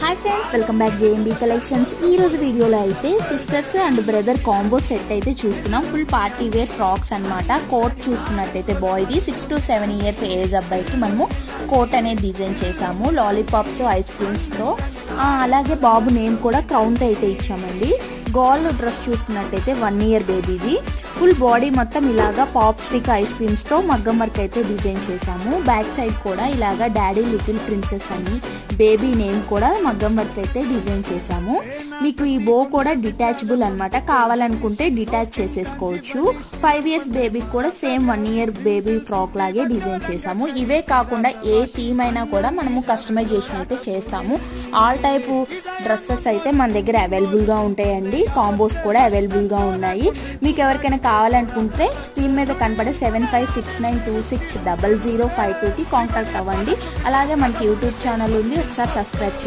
Hi friends, welcome back JMB collections. ఈ రోజు వీడియోలో అయితే sisters and brother combo set అయితే చూసుకున్నాం. ఫుల్ పార్టీ వేర్ ఫ్రాక్స్ అన్నమాట. కోట్ చూసుకున్నట్టయితే బాయ్ది 6 to 7 years ఏజ్ అబ్బాయికి మనము కోట్ అనేది డిజైన్ చేసాము. లాలీపాప్స్, ఐస్ క్రీమ్స్తో, అలాగే బాబు నేమ్ కూడా క్రౌన్తో అయితే ఇచ్చామండి. గోల్డ్ డ్రెస్ చూసుకున్నట్టయితే 1 year బేబీది. ఫుల్ బాడీ మొత్తం ఇలాగా పాప్ స్టిక్ ఐస్ క్రీమ్స్తో మగ్గం వర్క్ అయితే డిజైన్ చేసాము. బ్యాక్ సైడ్ కూడా ఇలాగా డాడీ లిటిల్ ప్రిన్సెస్ అని బేబీ నేమ్ కూడా మగ్గం వర్క్ అయితే డిజైన్ చేసాము. మీకు ఈ బో కూడా డిటాచబుల్ అనమాట. కావాలనుకుంటే డిటాచ్ చేసేసుకోవచ్చు. 5 years బేబీకి కూడా సేమ్ 1 year బేబీ ఫ్రాక్ లాగే డిజైన్ చేసాము. ఇవే కాకుండా ఏ థీమ్ అయినా కూడా మనము కస్టమైజేషన్ అయితే చేస్తాము. ఆల్ టైప్ డ్రెస్సెస్ అయితే మన దగ్గర అవైలబుల్గా ఉంటాయండి. కాంబోస్ కూడా అవైలబుల్గా ఉన్నాయి. మీకు ఎవరికైనా కావాలనుకుంటే స్క్రీన్ మీద కనపడే 7569260052కి కాంటాక్ట్ అవ్వండి. అలాగే మనకి యూట్యూబ్ ఛానల్ ఉంది, ఒకసారి సబ్స్క్రైబ్ చేయండి.